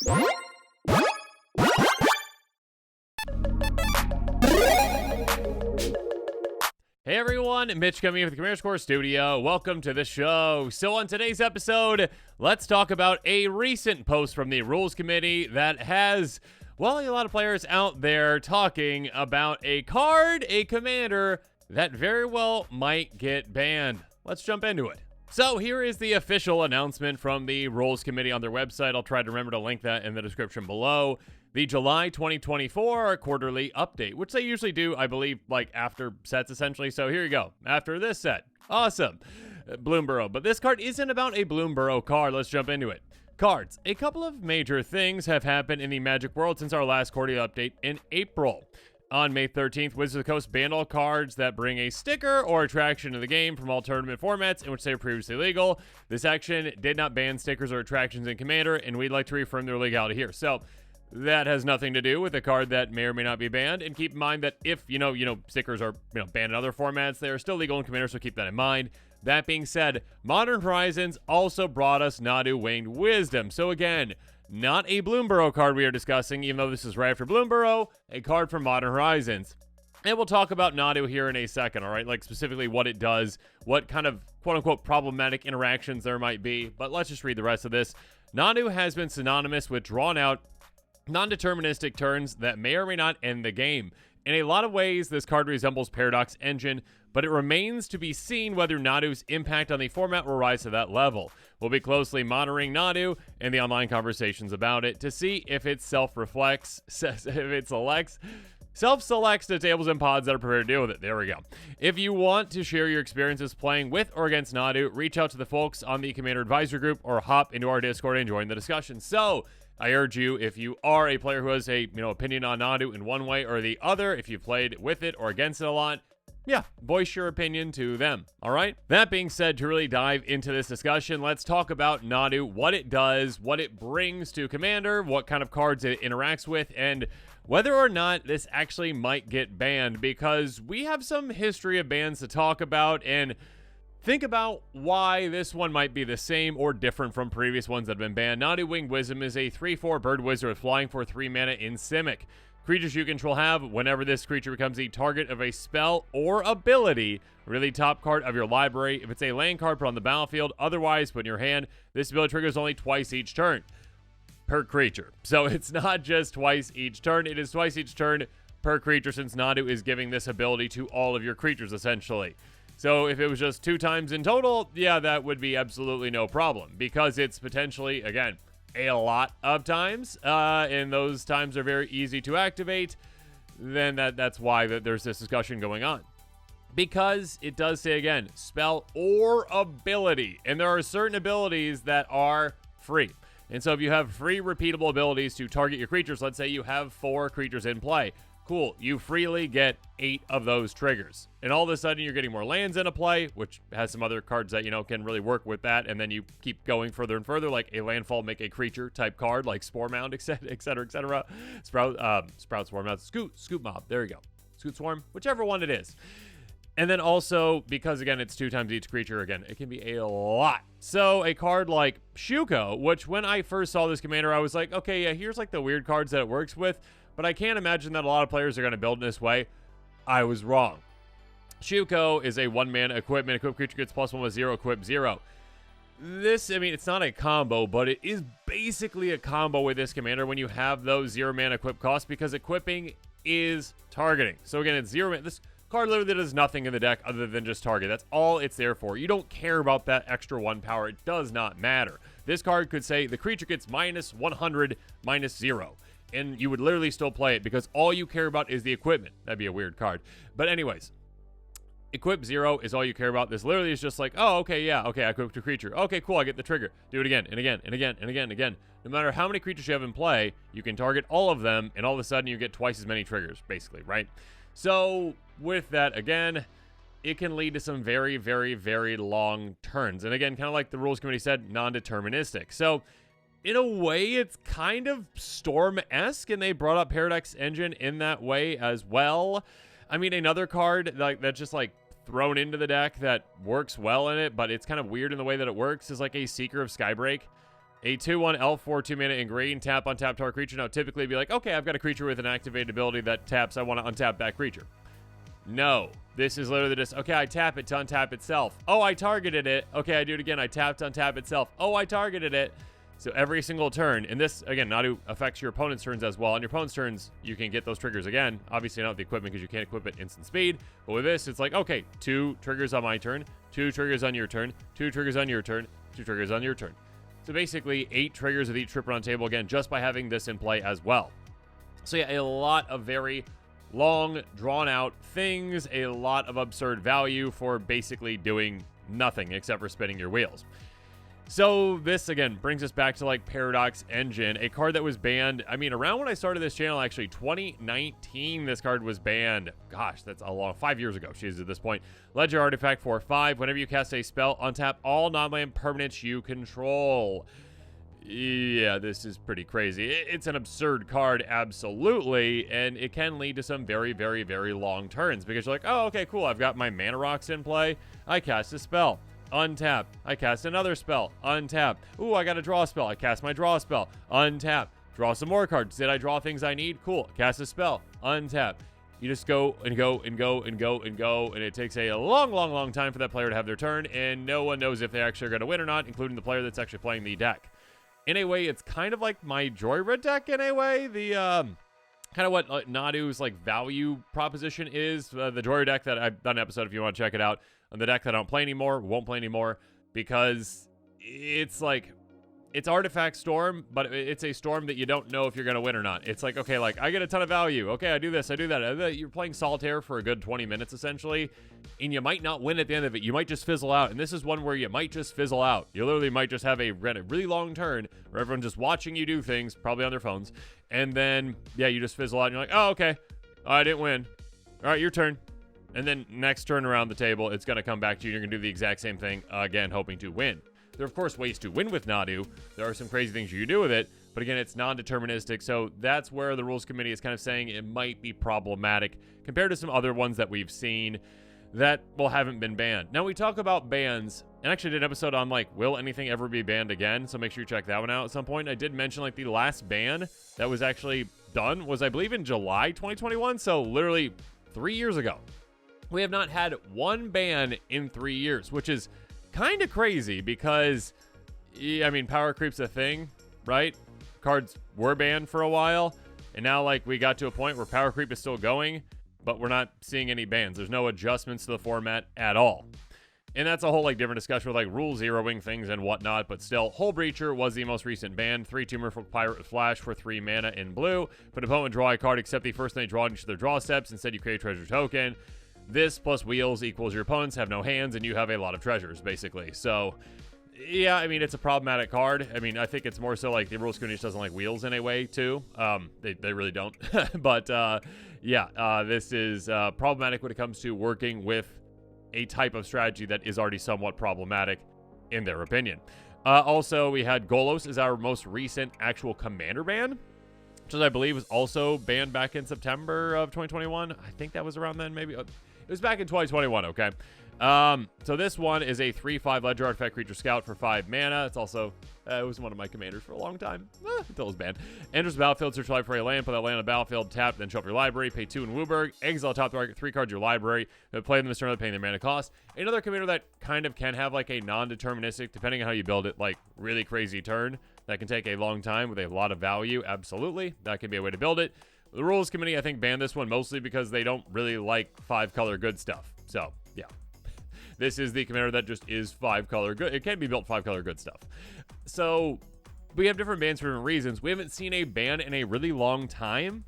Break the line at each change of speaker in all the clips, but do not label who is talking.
Hey everyone, Mitch coming in with the Commander Score Studio. Welcome to the show. So on today's episode, let's talk about a recent post from the Rules Committee that has, well, a lot of players out there talking about a card, a commander, that very well might get banned. Let's jump into it. So here is the official announcement from the Rules Committee on their website. I'll try to remember to link that in the description below. The July 2024 quarterly update, which they usually do, I believe, like after sets essentially. So here you go. After this set. Awesome. Bloomburrow. But this card isn't about a Bloomburrow card. Let's jump into it. Cards. A couple of major things have happened in the Magic world since our last quarterly update in April. On May 13th, Wizards of the Coast banned all cards that bring a sticker or attraction to the game from all tournament formats in which they were previously legal. This action did not ban stickers or attractions in Commander, and we'd like to reaffirm their legality here. So that has nothing to do with a card that may or may not be banned. And keep in mind that if, stickers are, banned in other formats, they are still legal in Commander, so keep that in mind. That being said, Modern Horizons also brought us Nadu Winged Wisdom. So again, not a Bloomburrow card we are discussing, even though this is right after Bloomburrow, a card from Modern Horizons. And we'll talk about Nadu here in a second, all right? Like specifically what it does, what kind of quote-unquote problematic interactions there might be. But let's just read the rest of this. Nadu has been synonymous with drawn-out, non-deterministic turns that may or may not end the game. In a lot of ways, this card resembles Paradox Engine, but it remains to be seen whether Nadu's impact on the format will rise to that level. We'll be closely monitoring Nadu and the online conversations about it to see if it self-selects the tables and pods that are prepared to deal with it. There we go. If you want to share your experiences playing with or against Nadu, reach out to the folks on the Commander Advisory Group or hop into our Discord and join the discussion. So I urge you, if you are a player who has a opinion on Nadu in one way or the other, if you've played with it or against it a lot, yeah, voice your opinion to them, all right? That being said, to really dive into this discussion, let's talk about Nadu, what it does, what it brings to Commander, what kind of cards it interacts with, and whether or not this actually might get banned, because we have some history of bans to talk about, and think about why this one might be the same or different from previous ones that have been banned. Nadu Winged Wisdom is a 3/4 bird wizard with flying for 3 mana in Simic. Creatures you control have, whenever this creature becomes the target of a spell or ability, really top card of your library. If it's a land card, put on the battlefield. Otherwise, put in your hand. This ability triggers only twice each turn per creature. So it's not just twice each turn. It is twice each turn per creature, since Nadu is giving this ability to all of your creatures, essentially. So if it was just 2 times in total, yeah, that would be absolutely no problem, because it's potentially, again, a lot of times, and those times are very easy to activate. Then that's why there's this discussion going on, because it does say, again, spell or ability, and there are certain abilities that are free. And so if you have free repeatable abilities to target your creatures, let's say you have 4 creatures in play, cool, you freely get 8 of those triggers. And all of a sudden, you're getting more lands into play, which has some other cards that, can really work with that. And then you keep going further and further, like a landfall, make a creature type card, like Spore Mound, etc., etc. Sprout Spore Mound, Scoop Mob. There you go. Scoop Swarm, whichever one it is. And then also, because, again, it's 2 times each creature, again, it can be a lot. So a card like Shuko, which when I first saw this commander, I was like, okay, yeah, here's like the weird cards that it works with. But I can't imagine that a lot of players are going to build in this way. I was wrong. Shuko is a 1-mana equipment. Equipped creature gets +1 with 0, equip 0. This, it's not a combo, but it is basically a combo with this commander when you have those 0-mana equip costs, because equipping is targeting. So again, it's 0 mana. This card literally does nothing in the deck other than just target. That's all it's there for. You don't care about that extra 1 power. It does not matter. This card could say the creature gets -100, -0. And you would literally still play it, because all you care about is the equipment. That'd be a weird card. But anyways, equip 0 is all you care about. This literally is just like, oh, okay, yeah, okay, I equipped a creature. Okay, cool, I get the trigger. Do it again, and again, and again, and again, and again. No matter how many creatures you have in play, you can target all of them, and all of a sudden you get twice as many triggers, basically, right? So with that, again, it can lead to some very, very, very long turns. And again, kind of like the Rules Committee said, non-deterministic. So in a way, it's kind of Storm-esque, and they brought up Paradox Engine in that way as well. Another card that's just like thrown into the deck that works well in it, but it's kind of weird in the way that it works, is like a Seeker of Skybreak. A 2/1 elf for 2 mana in green, tap untap target creature. Now typically be like, okay, I've got a creature with an activated ability that taps, I want to untap that creature. No, this is literally just, okay, I tap it to untap itself. Oh, I targeted it. Okay, I do it again. I tap to untap itself. Oh, I targeted it. So every single turn, and this, again, Nadu affects your opponent's turns as well. On your opponent's turns, you can get those triggers again. Obviously not with the equipment because you can't equip it instant speed. But with this, it's like, okay, 2 triggers on my turn, 2 triggers on your turn, 2 triggers on your turn, 2 triggers on your turn. So basically 8 triggers with each trip around table again, just by having this in play as well. So yeah, a lot of very long, drawn-out things, a lot of absurd value for basically doing nothing except for spinning your wheels. So this, again, brings us back to, like, Paradox Engine, a card that was banned, I mean, around when I started this channel, actually, 2019, this card was banned. Gosh, that's a long, 5 years ago, she's at this point. Legendary Artifact for 5, whenever you cast a spell, untap all non-land permanents you control. Yeah, this is pretty crazy. It's an absurd card, absolutely, and it can lead to some very, very, very long turns, because you're like, oh, okay, cool, I've got my mana rocks in play, I cast a spell. Untap. I cast another spell. Untap. Ooh, I got a draw spell. I cast my draw spell. Untap. Draw some more cards. Did I draw things I need? Cool. Cast a spell. Untap. You just go and go and go and go and go, and it takes a long, long, long time for that player to have their turn, and no one knows if they actually are going to win or not, including the player that's actually playing the deck. In a way, it's kind of like my Joyride deck in a way. The, kind of what Nadu's, like, value proposition is. The Joyride deck that I've done an episode if you want to check it out. On the deck that I don't play anymore, won't play anymore, because it's like, it's Artifact Storm, but it's a Storm that you don't know if you're going to win or not. It's like, okay, like, I get a ton of value. Okay, I do this, I do that. You're playing Solitaire for a good 20 minutes, essentially, and you might not win at the end of it. You might just fizzle out, and this is one where you might just fizzle out. You literally might just have a really long turn where everyone's just watching you do things, probably on their phones, and then, yeah, you just fizzle out, and you're like, oh, okay, I didn't win. All right, your turn. And then next turn around the table, it's going to come back to you. You're going to do the exact same thing, again, hoping to win. There are, of course, ways to win with Nadu. There are some crazy things you can do with it. But again, it's non-deterministic. So that's where the Rules Committee is kind of saying it might be problematic compared to some other ones that we've seen that, well, haven't been banned. Now, we talk about bans, and actually did an episode on, like, will anything ever be banned again? So make sure you check that one out at some point. I did mention, like, the last ban that was actually done was, I believe, in July 2021. So literally 3 years ago. We have not had one ban in 3 years, which is kind of crazy because, I mean, power creep's a thing, right? Cards were banned for a while, and now, like, we got to a point where power creep is still going, but we're not seeing any bans. There's no adjustments to the format at all. And that's a whole, like, different discussion with, like, rule zeroing things and whatnot, but still, Hull Breacher was the most recent ban. 3 Merfolk Pirate Flash for 3 mana in blue. Put opponent draw a card except the first thing they draw in each of their draw steps. Instead, you create a treasure token. This plus wheels equals your opponents have no hands, and you have a lot of treasures, basically. So, yeah, I mean, it's a problematic card. I mean, I think it's more so like the Rules Committee doesn't like wheels in a way, too. They really don't. But, yeah, this is problematic when it comes to working with a type of strategy that is already somewhat problematic, in their opinion. Also, we had Golos as our most recent actual commander ban, which I believe was also banned back in September of 2021. I think that was around then, maybe. It was back in 2021, okay? So this one is a 3/5 Ledger Artifact Creature Scout for 5 mana. It's also, it was one of my commanders for a long time, until it was banned. Enters the battlefield, search life for a land, put that land on the battlefield, tap, then show up your library, pay 2 in Wooburg, exile top target, 3 cards your library, play them this turn without paying their mana cost. Another commander that kind of can have, like, a non-deterministic, depending on how you build it, like, really crazy turn that can take a long time with a lot of value, absolutely. That can be a way to build it. The Rules Committee, I think, banned this one mostly because they don't really like 5-color good stuff. So, yeah. This is the commander that just is 5-color good. It can be built 5-color good stuff. So, we have different bans for different reasons. We haven't seen a ban in a really long time.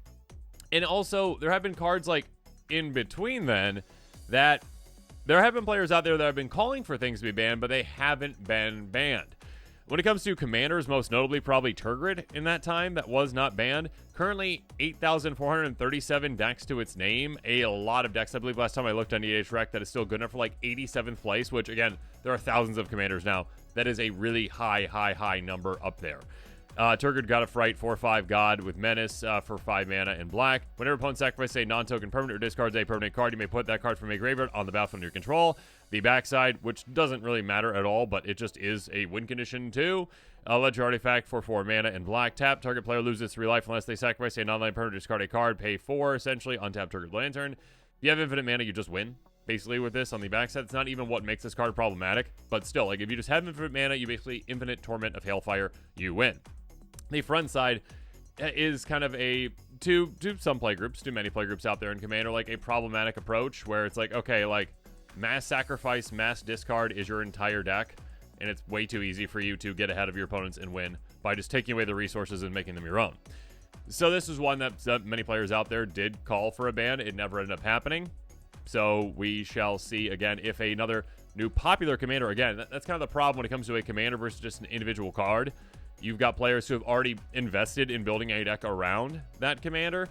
And also, there have been cards, like, in between then, that there have been players out there that have been calling for things to be banned, but they haven't been banned. When it comes to commanders, most notably probably Turgid in that time that was not banned. Currently 8,437 decks to its name. A lot of decks. I believe last time I looked on EH Rec that is still good enough for like 87th place, which again, there are thousands of commanders now. That is a really high number up there. Turgid got a Fright 4/5 God with Menace for 5 mana and black. Whenever opponent sacrifices a non-token permanent or discards a permanent card, you may put that card from a graveyard on the battlefield under your control. The backside, which doesn't really matter at all, but it just is a win condition too. Ledger Artifact for 4 mana and black. Tap. Target player loses 3 life unless they sacrifice a non-land permanent or discard a card. Pay 4, essentially. Untap Turgid Lantern. If you have infinite mana, you just win. Basically, with this on the backside, it's not even what makes this card problematic, but still, like if you just have infinite mana, you basically infinite Torment of Hailfire, you win. The front side is kind of a, to some playgroups, to many playgroups out there in Commander, like a problematic approach where it's like, okay, like mass sacrifice, mass discard is your entire deck, and it's way too easy for you to get ahead of your opponents and win by just taking away the resources and making them your own. So this is one that many players out there did call for a ban. It never ended up happening. So we shall see again if another new popular commander, again, that's kind of the problem when it comes to a commander versus just an individual card. You've got players who have already invested in building a deck around that commander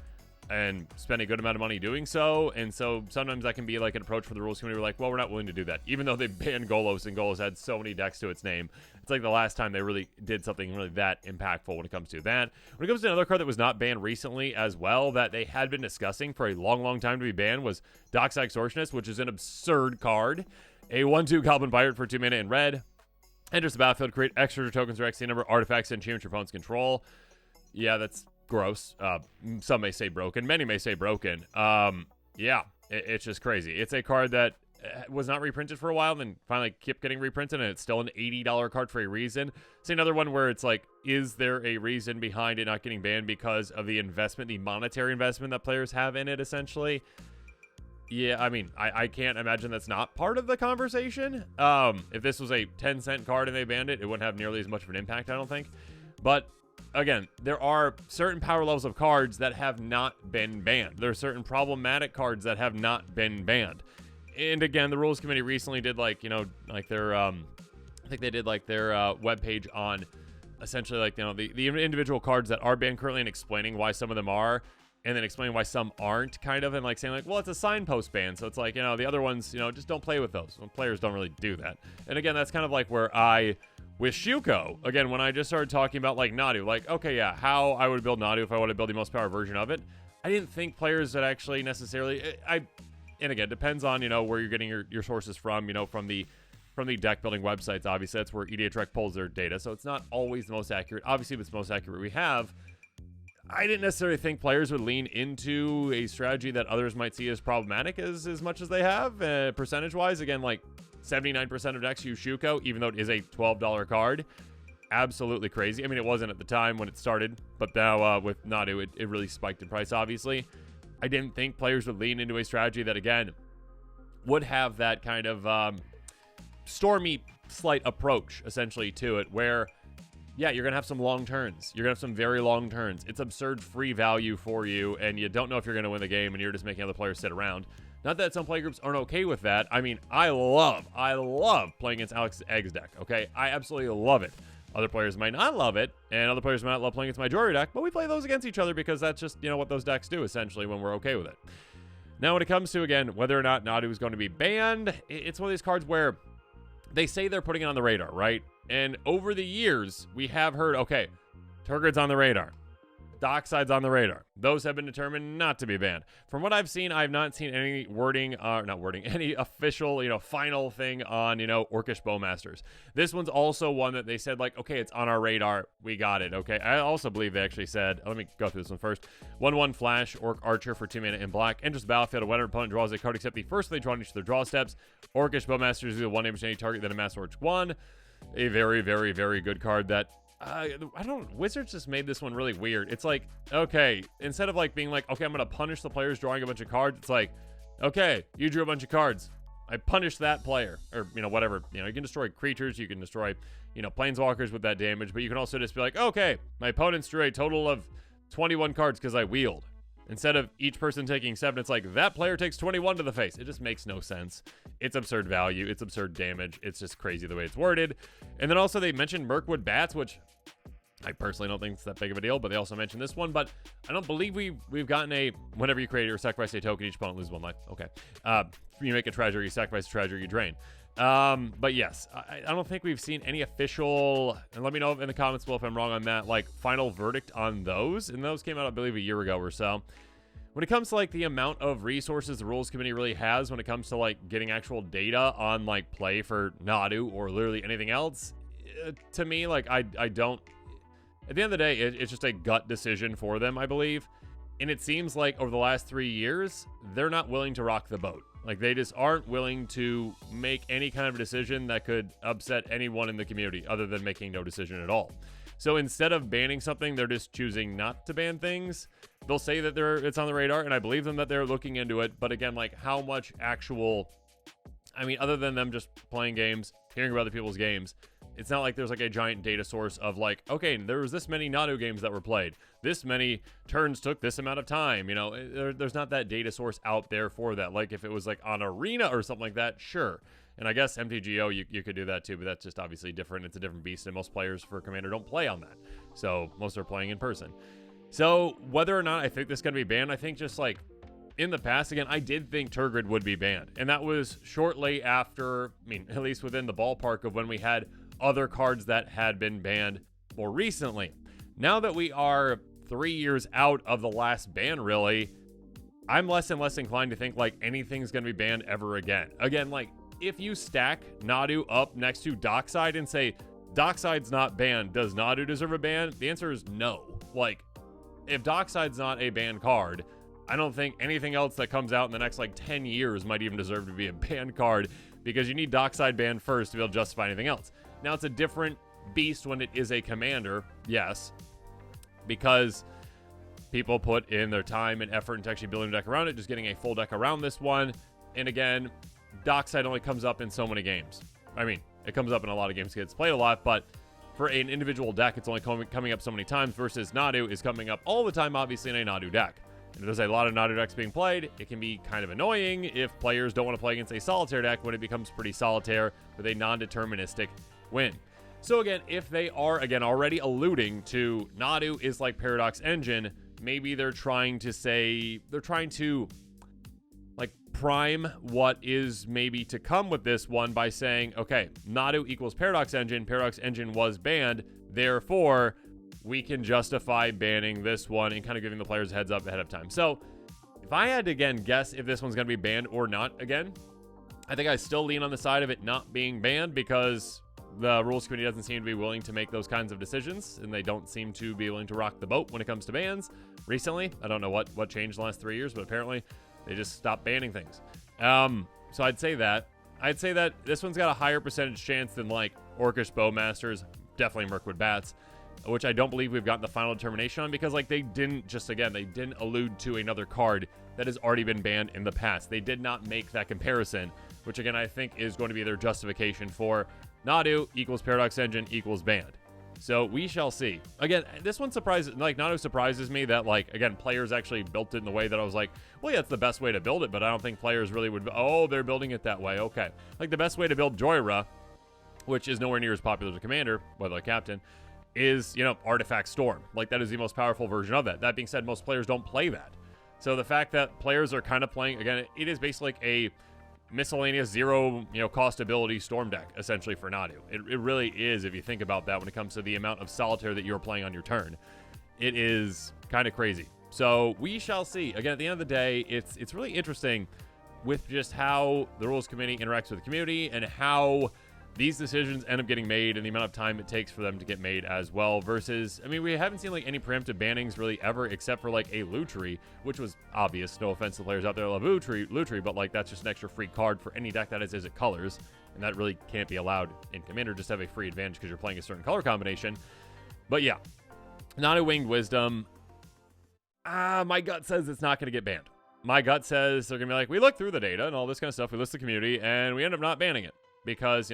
and spend a good amount of money doing so. And so sometimes that can be like an approach for the rules committee. We're like, well, we're not willing to do that. Even though they banned Golos and Golos had so many decks to its name. It's like the last time they really did something really that impactful when it comes to that. When it comes to another card that was not banned recently as well, that they had been discussing for a long time to be banned, was Dockside Extortionist, which is an absurd card. A 1/2 Goblin Pirate for 2 mana in red. Enters the battlefield, create extra tokens or XC number artifacts and change your opponent's control. Yeah, that's gross. Some may say broken. Many may say broken. Yeah, it's just crazy. It's a card that was not reprinted for a while, then finally kept getting reprinted, and it's still an $80 card for a reason. It's another one where it's like, is there a reason behind it not getting banned because of the investment, the monetary investment that players have in it, essentially? Yeah, I mean, I can't imagine that's not part of the conversation. If this was a 10-cent card and they banned it, it wouldn't have nearly as much of an impact, I don't think. But again, there are certain power levels of cards that have not been banned. There are certain problematic cards that have not been banned. And again, the rules committee recently did like their I think they did like their webpage on essentially like, the individual cards that are banned currently and explaining why some of them are, and then explaining why some aren't, kind of, and like saying like, well, it's a signpost ban, so it's like, the other ones, just don't play with those. Well, players don't really do that. And again, that's kind of like where with Shuko, again, when I just started talking about like Nadu, like, okay, yeah, how I would build Nadu if I wanted to build the most power version of it, I didn't think players that actually necessarily, and again, depends on, where you're getting your sources from, from the deck building websites. Obviously, that's where EDHREC pulls their data, so it's not always the most accurate. Obviously, if it's the most accurate we have, I didn't necessarily think players would lean into a strategy that others might see as problematic as much as they have. Percentage-wise, again, like 79% of decks use Shuko, even though it is a $12 card. Absolutely crazy. I mean, it wasn't at the time when it started, but now with Nadu, it really spiked in price, obviously. I didn't think players would lean into a strategy that, again, would have that kind of stormy, slight approach, essentially, to it, where, yeah, you're going to have some long turns. You're going to have some very long turns. It's absurd free value for you, and you don't know if you're going to win the game, and you're just making other players sit around. Not that some playgroups aren't okay with that. I mean, I love playing against Alex Egg's deck, okay? I absolutely love it. Other players might not love it, and other players might not love playing against my Jory deck, but we play those against each other because that's just, what those decks do, essentially, when we're okay with it. Now, when it comes to, again, whether or not Nadu is going to be banned, it's one of these cards where they say they're putting it on the radar, right? And over the years, we have heard, okay, Turgid's on the radar. Dockside's on the radar. Those have been determined not to be banned. From what I've seen, I've not seen any any official, final thing on, Orcish Bowmasters. This one's also one that they said, like, okay, it's on our radar. We got it, okay? I also believe they actually said, let me go through this one first. 1/1 Flash, Orc Archer for 2 mana in black. Enters the battlefield when an opponent draws a card except the first they draw on each of their draw steps. Orcish Bowmasters deal 1 damage to any target, then amass Orc 1. A very, very, very good card that Wizards just made this one really weird. It's like, okay, instead of like being like, okay, I'm going to punish the players drawing a bunch of cards, it's like, okay, you drew a bunch of cards. I punish that player. Or, whatever. You can destroy creatures. You can destroy, planeswalkers with that damage. But you can also just be like, okay, my opponents drew a total of 21 cards because I wheeled. Instead of each person taking 7, it's like, that player takes 21 to the face. It just makes no sense. It's absurd value. It's absurd damage. It's just crazy the way it's worded. And then also they mentioned Mirkwood Bats, which I personally don't think it's that big of a deal, but they also mentioned this one. But I don't believe we've gotten a, whenever you create or sacrifice a token, each opponent loses 1 life. Okay. you make a treasure, you sacrifice a treasure, you drain. But yes, I don't think we've seen any official, and let me know in the comments below if I'm wrong on that, like final verdict on those. And those came out, I believe, a year ago or so. When it comes to like the amount of resources the rules committee really has when it comes to like getting actual data on like play for Nadu or literally anything else, to me, like I don't, at the end of the day, it's just a gut decision for them, I believe. And it seems like over the last 3 years, they're not willing to rock the boat. Like, they just aren't willing to make any kind of decision that could upset anyone in the community other than making no decision at all. So instead of banning something, they're just choosing not to ban things. They'll say that it's on the radar, and I believe them that they're looking into it. But again, like, how much actual... I mean, other than them just playing games, hearing about other people's games, it's not like there's like a giant data source of like, okay, there was this many Nadu games that were played. This many turns took this amount of time. You know, there's not that data source out there for that. Like if it was like on Arena or something like that, sure. And I guess MTGO, you could do that too, but that's just obviously different. It's a different beast, and most players for Commander don't play on that. So most are playing in person. So whether or not I think this is going to be banned, I think just like in the past, again, I did think Turgid would be banned. And that was shortly after, I mean, at least within the ballpark of when we had other cards that had been banned more recently. Now that we are 3 years out of the last ban, really, I'm less and less inclined to think like anything's going to be banned ever again. Again, like if you stack Nadu up next to Dockside and say, Dockside's not banned, does Nadu deserve a ban? The answer is no. Like, if Dockside's not a banned card, I don't think anything else that comes out in the next like 10 years might even deserve to be a banned card, because you need Dockside banned first to be able to justify anything else. Now, it's a different beast when it is a commander, yes, because people put in their time and effort into actually building a deck around it, just getting a full deck around this one. And again, Dockside only comes up in so many games. I mean, it comes up in a lot of games, gets played a lot, but for an individual deck, it's only coming up so many times, versus Nadu is coming up all the time, obviously, in a Nadu deck. And if there's a lot of Nadu decks being played, it can be kind of annoying if players don't want to play against a solitaire deck when it becomes pretty solitaire with a non-deterministic win. So again, if they are, again, already alluding to Nadu is like Paradox Engine, maybe they're trying to like prime what is maybe to come with this one by saying, okay, Nadu equals Paradox Engine was banned, therefore we can justify banning this one and kind of giving the players a heads up ahead of time. So if I had to, again, guess if this one's going to be banned or not, again, I think I still lean on the side of it not being banned, because the rules committee doesn't seem to be willing to make those kinds of decisions, and they don't seem to be willing to rock the boat when it comes to bans recently. I don't know what changed the last 3 years, but apparently they just stopped banning things. So I'd say that this one's got a higher percentage chance than like Orcish Bowmasters, definitely Mirkwood Bats, which I don't believe we've gotten the final determination on, because like they didn't allude to another card that has already been banned in the past. They did not make that comparison, which again I think is going to be their justification for Nadu equals Paradox Engine equals banned. So we shall see. Again, this one surprises, like Nadu surprises me that like, again, players actually built it in the way that I was like, well, yeah, it's the best way to build it, but I don't think players really would, oh, they're building it that way. Okay. Like the best way to build Joyra, which is nowhere near as popular as a commander, whether a captain, is, you know, Artifact Storm. Like that is the most powerful version of that. That being said, most players don't play that. So the fact that players are kind of playing, again, it is basically like a miscellaneous zero, cost ability storm deck essentially for Nadu. It really is, if you think about that, when it comes to the amount of solitaire that you're playing on your turn. It is kind of crazy. So we shall see. Again, at the end of the day, it's really interesting with just how the rules committee interacts with the community and how these decisions end up getting made and the amount of time it takes for them to get made as well, versus, I mean, we haven't seen like any preemptive bannings really ever, except for like a Lutri, which was obvious. No offense to players out there that love Lutri, but like that's just an extra free card for any deck that is it colors, and that really can't be allowed in Commander. Just have a free advantage because you're playing a certain color combination. But yeah, Nadu Winged Wisdom, my gut says it's not going to get banned. My gut says they're going to be like, we looked through the data and all this kind of stuff, we list the community, and we end up not banning it. Because,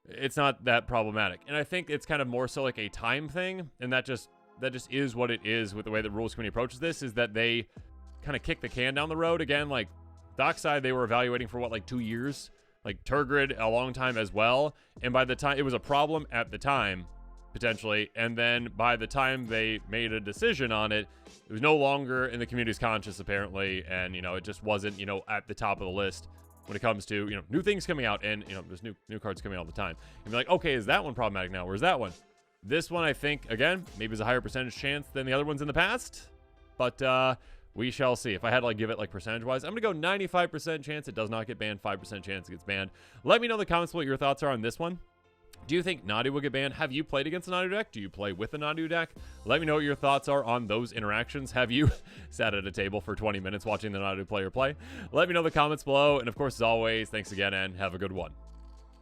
it's not that problematic. And I think it's kind of more so like a time thing, and that just is what it is with the way the rules committee approaches this, is that they kind of kick the can down the road. Again, like Dockside, they were evaluating for like 2 years, like Turgid a long time as well. And by the time, it was a problem at the time, potentially, and then by the time they made a decision on it, it was no longer in the community's conscious apparently, and it just wasn't at the top of the list when it comes to, you know, new things coming out, and, you know, there's new cards coming out all the time. And be like, okay, is that one problematic now? Where's that one? This one, I think, again, maybe is a higher percentage chance than the other ones in the past, but we shall see. If I had to like give it like percentage-wise, I'm gonna go 95% chance it does not get banned, 5% chance it gets banned. Let me know in the comments what your thoughts are on this one. Do you think Nadu will get banned? Have you played against a Nadu deck? Do you play with a Nadu deck? Let me know what your thoughts are on those interactions. Have you sat at a table for 20 minutes watching the Nadu player play? Let me know in the comments below. And of course, as always, thanks again and have a good one.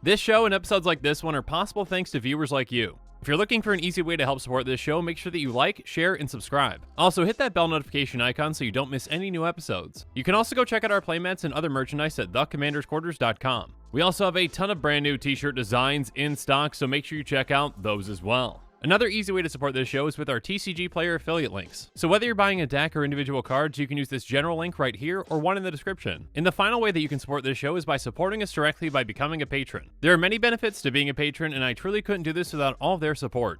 This show and episodes like this one are possible thanks to viewers like you. If you're looking for an easy way to help support this show, make sure that you like, share, and subscribe. Also, hit that bell notification icon so you don't miss any new episodes. You can also go check out our playmats and other merchandise at thecommandersquarters.com. We also have a ton of brand new t-shirt designs in stock, so make sure you check out those as well. Another easy way to support this show is with our TCG player affiliate links. So whether you're buying a deck or individual cards, you can use this general link right here or one in the description. And the final way that you can support this show is by supporting us directly by becoming a patron. There are many benefits to being a patron, and I truly couldn't do this without all of their support.